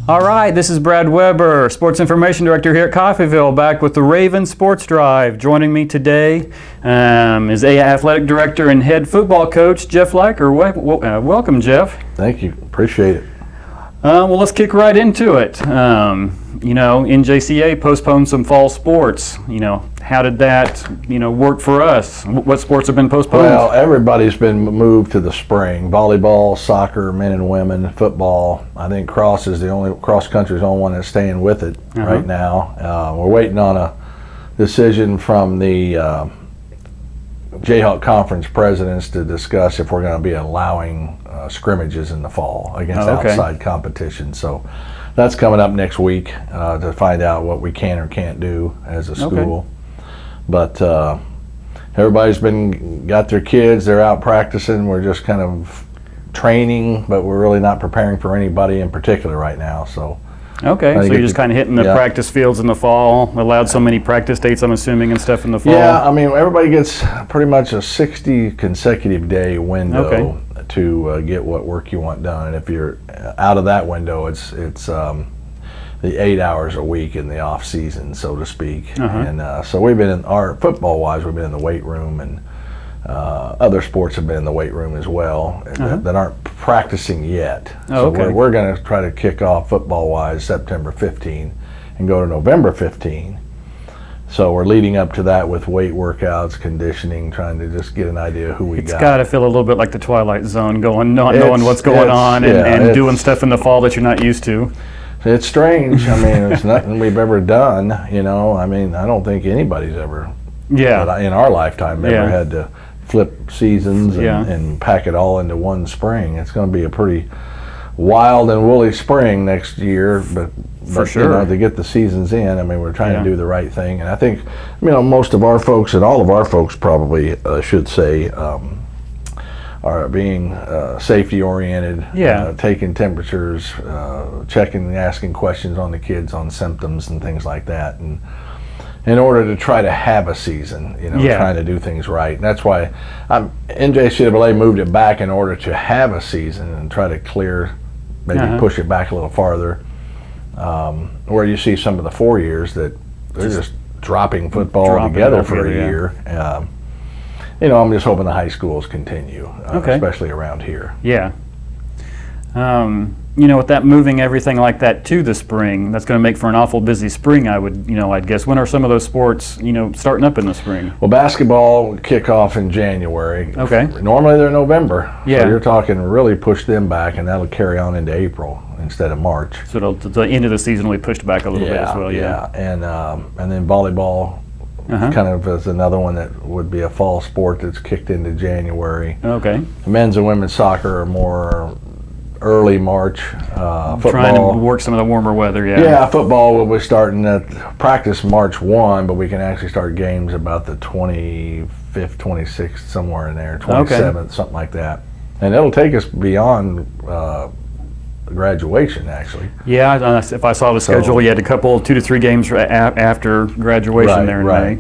All right, this is Brad Weber, Sports Information Director here at Coffeyville, back with the Ravens Sports Drive. Joining me today is Athletic Director and Head Football Coach Jeff Leiker. Welcome, Jeff. Thank you. Appreciate it. Well, let's kick right into it. NJCA postponed some fall sports. How did that, work for us? What sports have been postponed? Well, everybody's been moved to the spring. Volleyball, soccer, men and women, football. I think cross country is the only one that's staying with it right now. We're waiting on a decision from the Jayhawk Conference presidents to discuss if we're going to be allowing scrimmages in the fall against outside competition. So that's coming up next week to find out what we can or can't do as a school. Okay. But everybody's got their kids, they're out practicing. We're just kind of training, but we're really not preparing for anybody in particular right now. So okay, so you're just kind of hitting the practice fields in the fall, allowed so many practice dates, I'm assuming, and stuff in the fall? Yeah, I mean, everybody gets pretty much a 60 consecutive day window to get what work you want done. And if you're out of that window, it's the 8 hours a week in the off season, so to speak. And so we've been football-wise, we've been in the weight room, and other sports have been in the weight room as well that aren't practicing yet. So we're going to try to kick off football-wise September 15 and go to November 15. So we're leading up to that with weight workouts, conditioning, trying to just get an idea of who we got. It's got to feel a little bit like the Twilight Zone, not knowing what's going on and doing stuff in the fall that you're not used to. It's strange. I mean, it's nothing we've ever done, I mean, I don't think anybody's ever in our lifetime ever had to flip seasons and pack it all into one spring. It's going to be a pretty wild and woolly spring next year, but for sure, to get the seasons in, I mean, we're trying to do the right thing. And I think, most of our folks, and all of our folks probably should say, are being safety oriented, taking temperatures, checking and asking questions on the kids on symptoms and things like that, and in order to try to have a season, trying to do things right. And that's why NJCAA moved it back in order to have a season and try to maybe push it back a little farther, where you see some of the 4 years that they're just dropping football together for a year. I'm just hoping the high schools continue, especially around here. Yeah. With that moving everything like that to the spring, that's going to make for an awful busy spring, I'd guess. When are some of those sports, starting up in the spring? Well, basketball kick off in January. Okay. Normally they're November. Yeah. So you're talking really push them back, and that'll carry on into April instead of March. So the end of the season will be pushed back a little bit as well. Yeah. And then volleyball kind of is another one that would be a fall sport that's kicked into January. Okay. Men's and women's soccer are more early March. Football, trying to work some of the warmer weather. Yeah, football will be starting at practice March 1, but we can actually start games about the 25th, 26th, somewhere in there, 27th, something like that. And it'll take us beyond graduation, actually. Yeah, if I saw the schedule, you had a couple, 2 to 3 games after graduation there in May.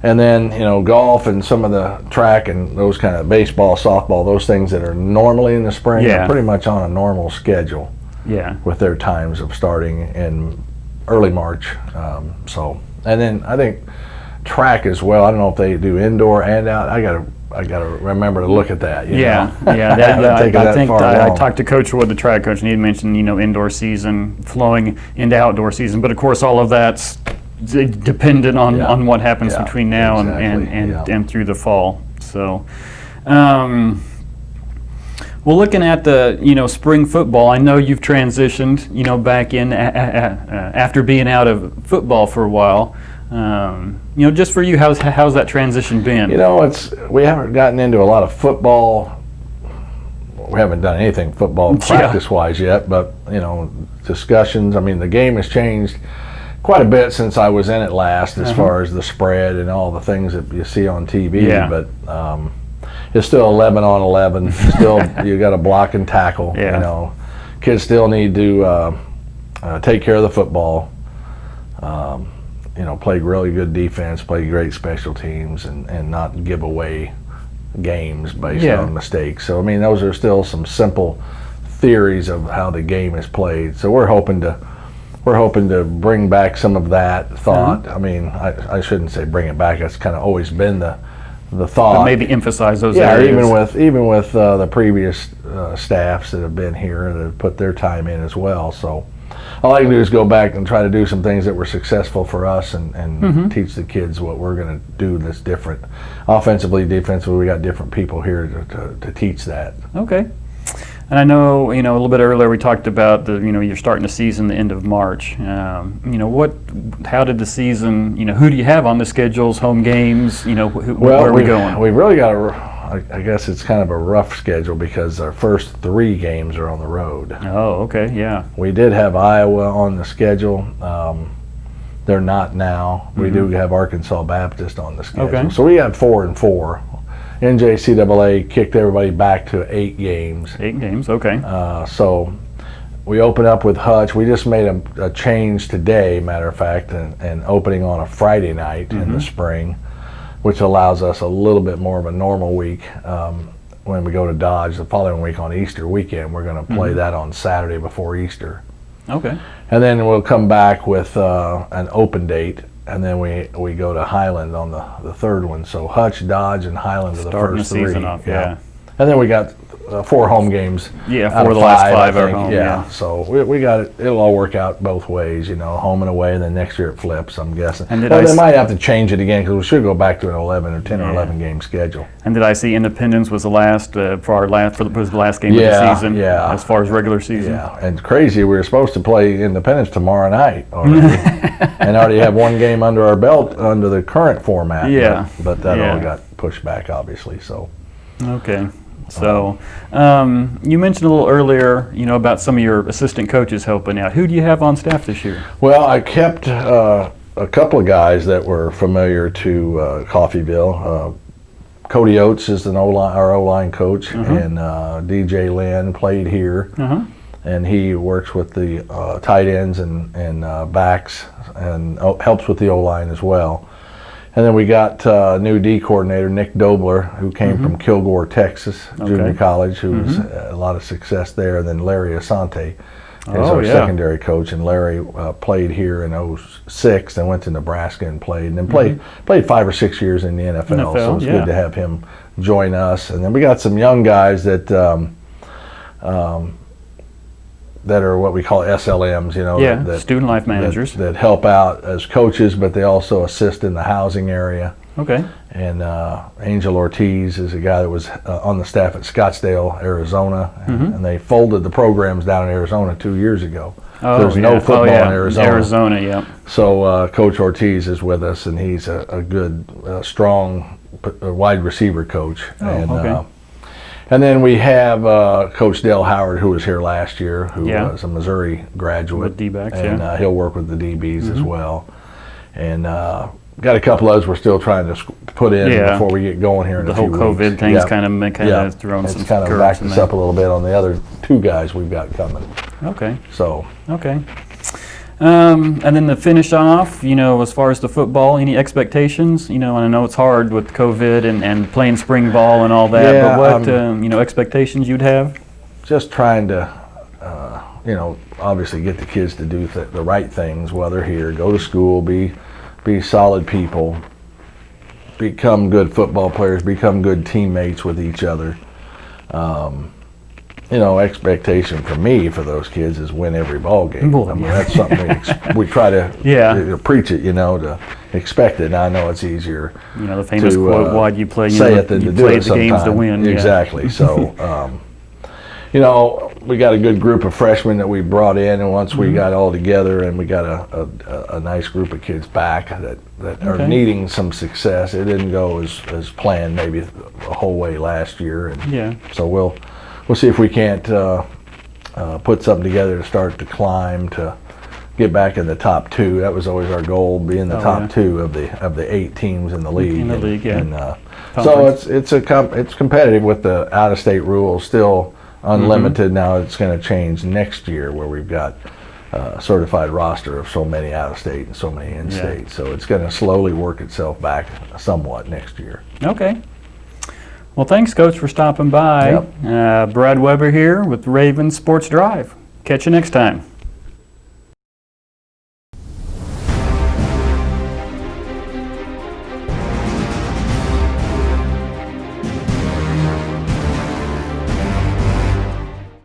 And then, golf and some of the track and those kind of baseball, softball, those things that are normally in the spring are pretty much on a normal schedule. Yeah. With their times of starting in early March. And then I think track as well. I don't know if they do indoor and out. I got to remember to look at that. I think I talked to Coach Wood, the track coach, and he mentioned indoor season flowing into outdoor season. But of course, all of that's dependent on what happens between now and through the fall. So, well, looking at the spring football, I know you've transitioned back in after being out of football for a while. Just for you, how's that transition been? We haven't gotten into a lot of football. We haven't done anything football practice-wise yet, but discussions. I mean, the game has changed quite a bit since I was in it last, as far as the spread and all the things that you see on TV. But it's still 11 on 11. Still, you got to block and tackle. Kids still need to take care of the football. Play really good defense, play great special teams, and not give away games based on mistakes. So, I mean, those are still some simple theories of how the game is played. So we're hoping to bring back some of that thought. I mean, I shouldn't say bring it back. That's kind of always been the thought. But maybe emphasize those areas. Even with the previous staffs that have been here and have put their time in as well. So all I can do is go back and try to do some things that were successful for us and teach the kids what we're going to do that's different. Offensively, defensively, we got different people here to teach that. Okay. And I know, a little bit earlier we talked about you're starting the season the end of March. How did the season, who do you have on the schedules, home games, where are we going? We've really got I guess it's kind of a rough schedule because our first 3 games are on the road. Oh, okay, yeah. We did have Iowa on the schedule. They're not now. We do have Arkansas Baptist on the schedule. Okay. So we have 4 and 4. NJCAA kicked everybody back to 8 games. 8 games, okay. So we open up with Hutch. We just made a change today, matter of fact, and opening on a Friday night in the spring, which allows us a little bit more of a normal week. When we go to Dodge the following week on Easter weekend, we're going to play that on Saturday before Easter. Okay. And then we'll come back with an open date. And then we go to Highland on the third one. So Hutch, Dodge, and Highland are the first 3. Season off, yeah. And then we got 4 home games. Yeah, 4 of the last 5 are home. Yeah. So we got it. It'll all work out both ways, home and away. And then next year it flips, I'm guessing. And they might have to change it again because we should go back to an 11 or 10 or 11 game schedule. And did I see Independence was the last was the last game of the season? Yeah. As far as regular season. Yeah. And crazy, we were supposed to play Independence tomorrow night already, and already have 1 game under our belt under the current format. Yeah. But that all got pushed back, obviously. So. Okay. So, you mentioned a little earlier, about some of your assistant coaches helping out. Who do you have on staff this year? Well, I kept a couple of guys that were familiar to Coffeyville. Cody Oates is our O-line coach, and DJ Lynn played here, and he works with the tight ends and backs and helps with the O-line as well. And then we got new D coordinator, Nick Dobler, who came from Kilgore, Texas, junior college, who was a lot of success there. And then Larry Asante is our secondary coach. And Larry played here in 06 and went to Nebraska and played. And then played 5 or 6 years in the NFL. So it's good to have him join us. And then we got some young guys that are what we call SLMs, that student life managers that help out as coaches, but they also assist in the housing area. Okay. And Angel Ortiz is a guy that was on the staff at Scottsdale, Arizona, and they folded the programs down in Arizona 2 years ago. There's no football in Arizona. Arizona, yeah. So Coach Ortiz is with us, and he's a good, strong wide receiver coach. And then we have Coach Dale Howard, who was here last year, who was a Missouri graduate. With D-backs, and he'll work with the DBs as well. And got a couple others we're still trying to put in before we get going here in a few weeks. The whole COVID thing's kind of thrown some curves. It's kind of backed us up a little bit on the other 2 guys we've got coming. Okay. So. Okay. And then to finish off, as far as the football, any expectations? And I know it's hard with COVID and playing spring ball and all that, but what, expectations you'd have? Just trying to, obviously get the kids to do the right things while they're here, go to school, be solid people, become good football players, become good teammates with each other. Expectation for me for those kids is win every ball game. I mean, that's something we try to preach it, to expect it. Now, I know it's easier. The famous quote, "Why do you play? Say it than to do it the games to win." Exactly. So, we got a good group of freshmen that we brought in, and once we got all together, and we got a nice group of kids back that are needing some success. It didn't go as planned, maybe the whole way last year, and so we'll see if we can't put something together to start to climb to get back in the top 2. That was always our goal, be in the top 2 of the 8 teams in the league. In the league, so it's competitive with the out-of-state rules still unlimited. Now it's going to change next year where we've got a certified roster of so many out-of-state and so many in-state. So it's going to slowly work itself back somewhat next year. Okay. Well, thanks, Coach, for stopping by. Yep. Brad Weber here with Ravens Sports Drive. Catch you next time.